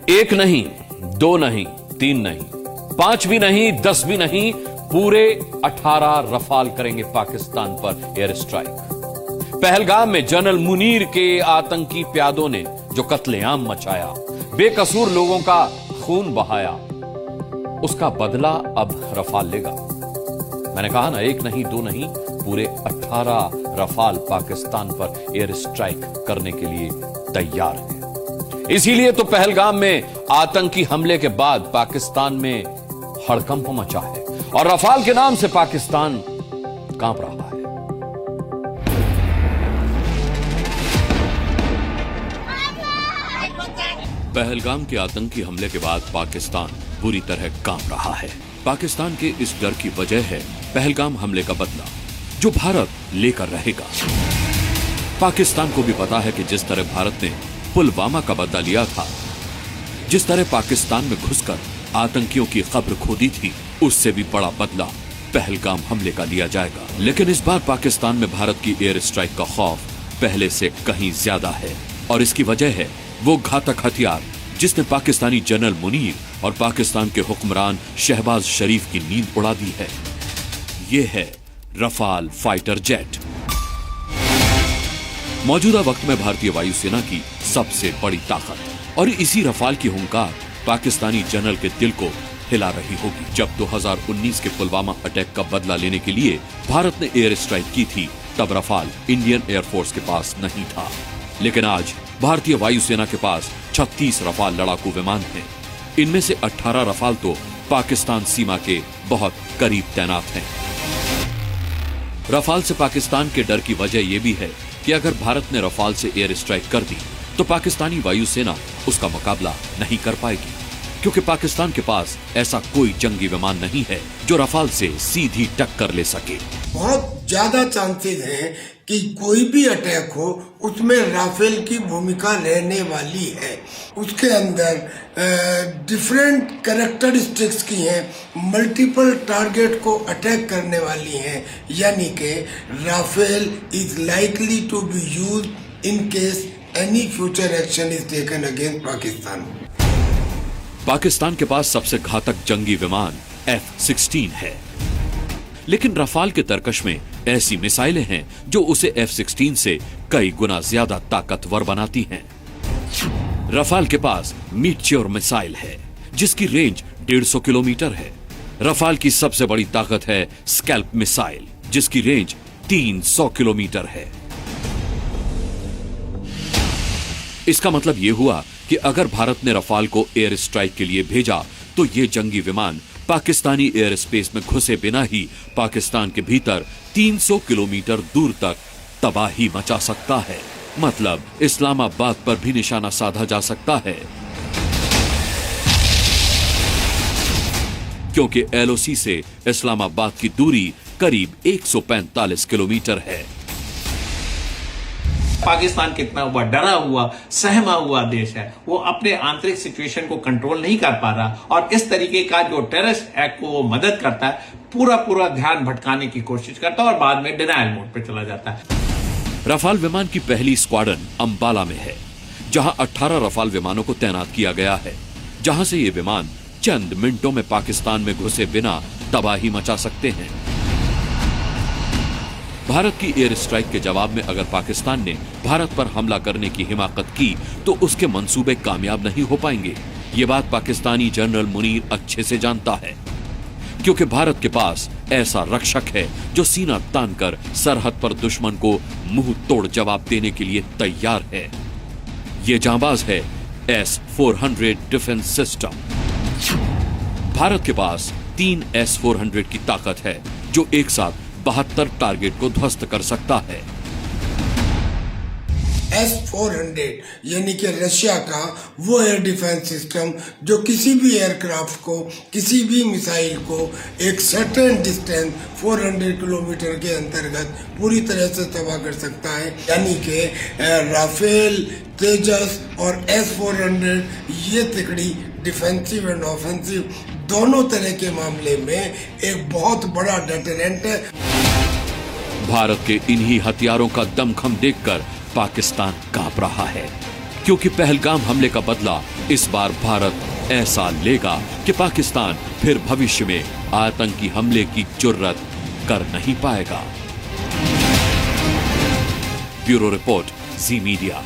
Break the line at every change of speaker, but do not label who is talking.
एक नहीं, दो नहीं, तीन नहीं, पांच भी नहीं, 10 भी नहीं, पूरे 18 रफाल करेंगे पाकिस्तान पर एयर स्ट्राइक। पहलगाम में जनरल मुनीर के आतंकी प्यादों ने जो कत्लेआम मचाया, बेकसूर लोगों का खून बहाया, उसका बदला अब रफाल लेगा। मैंने कहा ना, एक नहीं, दो नहीं, पूरे 18 रफाल पाकिस्तान पर एयर स्ट्राइक करने के लिए तैयार है। इसीलिए तो पहलगाम में आतंकी हमले के बाद पाकिस्तान में हड़कंप मचा है और रफाल के नाम से पाकिस्तान कांप रहा है। पहलगाम के आतंकी हमले के बाद पाकिस्तान बुरी तरह कांप रहा है। पाकिस्तान के इस डर की वजह है पहलगाम हमले का बदला, जो भारत लेकर रहेगा। पाकिस्तान को भी पता है कि जिस तरह भारत ने पुलवामा का बदला लिया था, जिस तरह पाकिस्तान में घुसकर आतंकियों की कब्र खोदी थी, उससे भी बड़ा बदला पहलगाम हमले का लिया जाएगा। लेकिन इस बार पाकिस्तान में भारत की एयर स्ट्राइक का खौफ पहले से कहीं ज्यादा है और इसकी वजह है वो घातक हथियार जिसने पाकिस्तानी जनरल मुनीर और पाकिस्तान के हुक्मरान शहबाज शरीफ की नींद उड़ा दी है। ये है रफाल फाइटर जेट। मौजूदा वक्त में भारतीय वायुसेना की सबसे बड़ी ताकत और इसी रफाल की हुंकार पाकिस्तानी जनरल के दिल को हिला रही होगी। जब 2019 के पुलवामा अटैक का बदला लेने के लिए भारत ने एयर स्ट्राइक की थी, तब रफाल इंडियन एयरफोर्स के पास नहीं था। लेकिन आज भारतीय वायुसेना के पास 36 रफाल लड़ाकू विमान हैं। इनमें से 18 रफाल तो पाकिस्तान सीमा के बहुत करीब तैनात हैं। रफाल से पाकिस्तान के डर की वजह यह भी है कि अगर भारत ने रफाल से एयर स्ट्राइक कर दी तो पाकिस्तानी वायुसेना उसका मुकाबला नहीं कर पाएगी, क्योंकि पाकिस्तान के पास ऐसा कोई जंगी विमान नहीं है जो रफाल से सीधी टक्कर ले सके।
बहुत ज्यादा चांसेस हैं कि कोई भी अटैक हो उसमें राफेल की भूमिका रहने वाली है। उसके अंदर डिफरेंट कैरेक्टरिस्टिक्स की हैं, मल्टीपल टारगेट को अटैक करने वाली हैं, यानी कि Rafale is likely to be used in case any future action is taken against Pakistan.
Pakistan के पास सबसे घातक जंगी विमान F-16 है, लेकिन रफाल के तरकश में ऐसी मिसाइलें हैं जो उसे F-16 से कई गुना ज्यादा ताकतवर बनाती हैं। रफाल के पास मीटियोर मिसाइल है जिसकी रेंज 150 किलोमीटर है। रफाल की सबसे बड़ी ताकत है स्कैल्प मिसाइल जिसकी रेंज 300 किलोमीटर है। इसका मतलब यह हुआ कि अगर भारत ने रफाल को एयर स्ट्राइक के लिए भेजा तो ये जंगी विमान पाकिस्तानी एयर स्पेस में घुसे बिना ही पाकिस्तान के भीतर 300 किलोमीटर दूर तक तबाही मचा सकता है। मतलब इस्लामाबाद पर भी निशाना साधा जा सकता है, क्योंकि LOC से इस्लामाबाद की दूरी करीब 145 किलोमीटर है।
पाकिस्तान कितना हुआ डरा हुआ सहमा हुआ देश है, वो अपने आंतरिक सिचुएशन को कंट्रोल नहीं कर पा रहा और इस तरीके का जो टेररिस्ट एक्ट को वो मदद करता है, पूरा ध्यान भटकाने की कोशिश करता है और बाद में डिनायल मोड पे चला जाता है।
रफाल विमान की पहली स्क्वाड्रन अंबाला में है, जहां 18 रफाल विमानों को तैनात किया गया है, जहां से ये विमान चंद मिनटों में पाकिस्तान में घुसे बिना तबाही मचा सकते हैं। भारत की एयर स्ट्राइक के जवाब में अगर पाकिस्तान ने भारत पर हमला करने की हिमाकत की तो उसके मंसूबे कामयाब नहीं हो पाएंगे। ये बात पाकिस्तानी जनरल मुनीर अच्छे से जानता है, क्योंकि भारत के पास ऐसा रक्षक है जो सीना तानकर सरहद पर दुश्मन को मुंह तोड़ जवाब देने के लिए तैयार है। ये जांबाज है S-400 डिफेंस सिस्टम। भारत के पास 3 S-400 की ताकत है जो एक साथ 72 टारगेट को ध्वस्त कर सकता है।
S-400 यानी कि रशिया का वो एयर डिफेंस सिस्टम जो किसी भी एयरक्राफ्ट को, किसी भी मिसाइल को एक सर्टेन डिस्टेंस 400 किलोमीटर के अंतर्गत पूरी तरह से तबाह कर सकता है। यानी कि राफेल, तेजस और S-400 ये तिकड़ी डिफेंसिव एंड ऑफेंसिव दोनों तरह के मामले में एक बहुत बड़ा डेटरेंट है।
भारत के इन्हीं हथियारों का दमखम देखकर पाकिस्तान कांप रहा है। क्योंकि पहलगाम हमले का बदला इस बार भारत ऐसा लेगा कि पाकिस्तान फिर भविष्य में आतंकी हमले की जुर्रत कर नहीं पाएगा। ब्यूरो रिपोर्ट, जी मीडिया।